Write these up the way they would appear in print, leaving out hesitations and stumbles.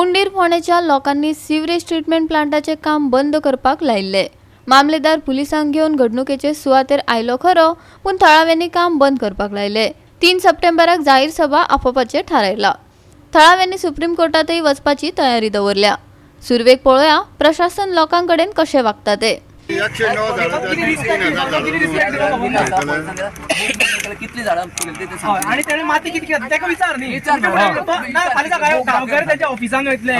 उंडीर फोंडेच्या लोकांनी sewerage treatment प्लांटाचे काम बंद करपाक लायिल्ले। मामलेदार पुलिसांक घेवन घडणुकेचे सुवातेर आयलो खरो, पूण थळाव्यांनी काम बंद करपाक लायले। 3 सप्टेंबराक जाहीर सभा आपोवपाचें थारायला। थळाव्यांनी सुप्रीम कोर्टातय वचपाची तयारी दवरल्या। सुरवेक पळोवया प्रशासन लोकांकडेन कशें वागता ते। कितली झाडां आणि त्याने माती किती घेतली त्याका विचार न्ही ना पालिका गांवकर त्याच्या ऑफिसान वयतले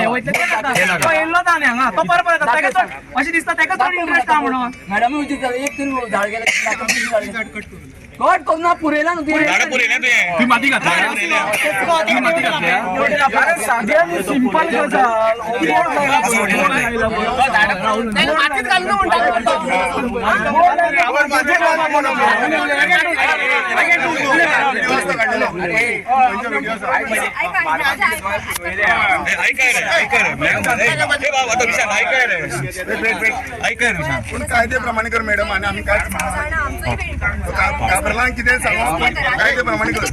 तो येयल्लो ता न्ही हांगा तो परत ताका अशें दिसता ताका चड इंटरेस्ट आहा म्हणून मॅडम एक तरी झाड गेले कट करून ना पुरयला न्हू ती माती घातल्या साधी सिंपल गजाल मातीत घालून कायद्याप्रमाणे कर मॅडम आणि आम्ही काय किती सांगू कायद्याप्रमाणे कर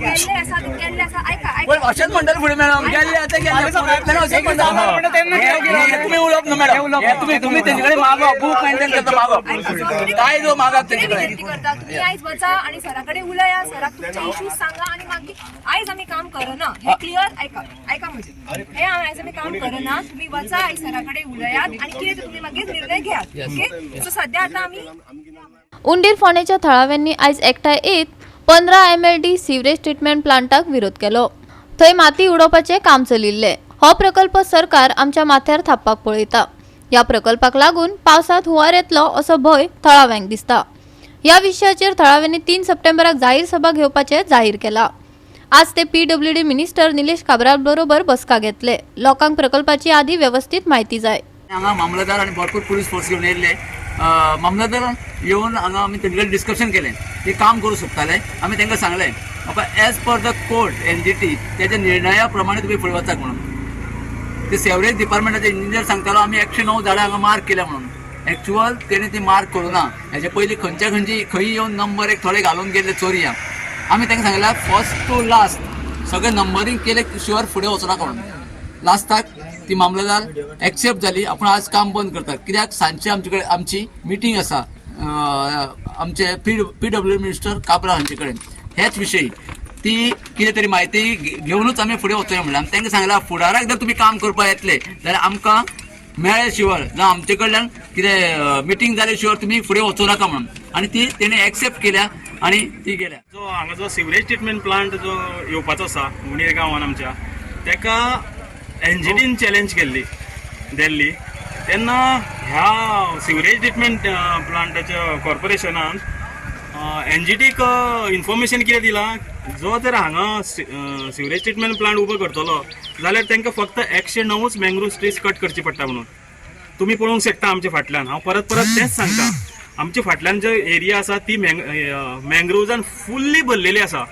अशेंच म्हणटाले फुडें मॅडम गेल्ले तुम्ही उलोवप न्हू मॅडम तुम्ही तेंचे कडेन मागप बूक मेंटेन करता मागप काय जो मागप तेंचे कडेन तुम्ही आयज वचा आणि सराकडे उलया सराक तुमचे इश्यूज सांगा आणि मागीर आयज आम्ही काम करना हे क्लियर ऐका म्हणजे हे आयज आम्ही काम करना तुम्ही वचा आयज सराकडे उलयात आणि कितें ते तुम्ही मागीर निर्णय घेयात ओके सो सध्या आता आम्ही उंडीर फोंडेच्या थळाव्यांनी आयज एकठांय येत 15 MLD सिवरेज ट्रीटमेंट प्लांटाक विरोध केलो। थंय माती उडोवपाचें काम चलिल्ले। हो प्रकल्प सरकार आमच्या माथ्यार थापपाक पळयता। या प्रकल्पाक लागून पावसात हुंवार येतलो असो भंय थळाव्यांक दिसता। या विशयाचेर थळाव्यांनी 3 सप्टेंबराक जाहीर सभा घेवपाचें जाहीर केला। आज ते PWD मिनिस्टर निलेश काब्राल बरोबर बसका घेतले। लोकांक प्रकल्पाची आदी व्यवस्थित म्हायती जाय। हांगा मामलेदार आनी भरपूर पुलीस फोर्स घेवन येयल्ले। मामलेदारान येवन हांगा आमी तेंचे कडेन डिस्कशन केलें ते काम करूं सोदताले। आमी तांकां सांगलें म्हाका as per the court NGT तेच्या निर्णया प्रमाणे तुमी फुडें वचात म्हणून। ते सेवरेज डिपार्टमेंटाचे इंजिनियर सांगतालो आमी 109 झाडां हांगा मार्क केल्या म्हणून। एक्चुअल तेणी ती मार्क करूं ना। हेजे पयलीं खंय येवन नंबर एक थोडे घालून गेले चोरया। आमी तांकां सांगलें फर्स्ट टू लास्ट सगळें नंबरींग केले शिवाय फुडें वचनाका म्हणून। लास्टाक ती मामलेदार एक्सेप्ट जाली। आपण आज काम बंद करतात कित्याक सांजचे आमचे कडेन आमची मिटींग आसा आमचे PWD मिनिस्टर काब्राल हांचे कडेन हेच विशयी ती कितें तरी म्हायती घेवनूच आमी फुडें वचोया म्हणलें। आमी तांकां सांगलां फुडाराक जर तुमी काम करपाक येतले जाल्यार आमकां मेळ्ळे शिवाय जावं आमचे कडल्यान कितें मिटींग जाले शिवाय तुमी फुडें वचूं नाका म्हणून। आनी ती तेणे एक्सेप्ट केल्या आनी ती गेल्या। जो हांगा जो सिवरेज ट्रीटमेंट प्लांट जो येवपाचो आसा उंडीर गांवान आमच्या ताका NGTन चॅलेंज केल्ली दिल्ली तेन्ना ह्या सिवरेज ट्रीटमेंट प्लांटाच्या कॉर्पोरेशनान NGTक इन्फॉर्मेशन कितें दिलां जो जर हांगा सिवरेज ट्रीटमेंट प्लांट उबो करतलो जाल्यार तांकां फक्त 109 मँग्रोव्ह ट्रीज कट करची पडटा म्हणून। तुमी पळोवंक शकता आमच्या फाटल्यान हांव परत तेंच सांगता आमच्या फाटल्यान जो एरिया आसा ती मँग्रोव्हजान फुल्ली भरलेली आसा।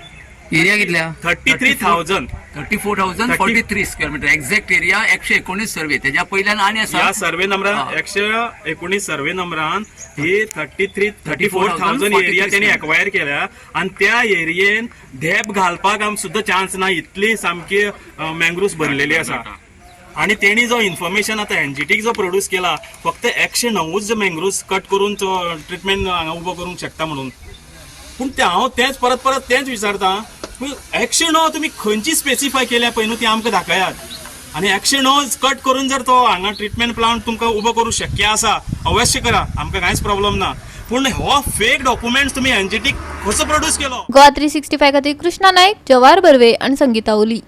एरिया कितल्या 34,000 43 स्क्वेअर मीटर एक्झॅक्ट एरिया 119 सर्वे त्याच्या पहिल्यान आणि आसा या सर्वे नंबरान 119 सर्वे नंबरान ही 34,000 एरिया त्यांनी एक्वायर केल्या आणि त्या एरियेन धेप घालपाक आम सुद्धा चान्स ना इतली सामकी मँग्रोव्स भरलेली आसा। आणि तेणी जो इन्फॉर्मेशन आता NGTक जो प्रोड्यूस केला फक्त 109 मँग्रोव्स कट करून तो ट्रीटमेंट हांगा उबो करूंक शकता म्हणून। पूण हांव तेच परत तेच विचारता 109 तुम्ही खंयची स्पेसिफाय केल्या पळय न्हू ती आमकां दाखयात। आणि 109 कट करून जर तो हांगा ट्रीटमेंट प्लांट तुमकां उबो करूंक शक्य आसा अवश्य करा आमकां कांयच प्रॉब्लेम ना। पूण हो फेक डॉक्युमेंट्स तुम्ही NGTक कसो प्रोड्यूस केलो। गोवा 365 खातीर कृष्णा नायक, जवाहर बर्वे आणि संगीता ओली।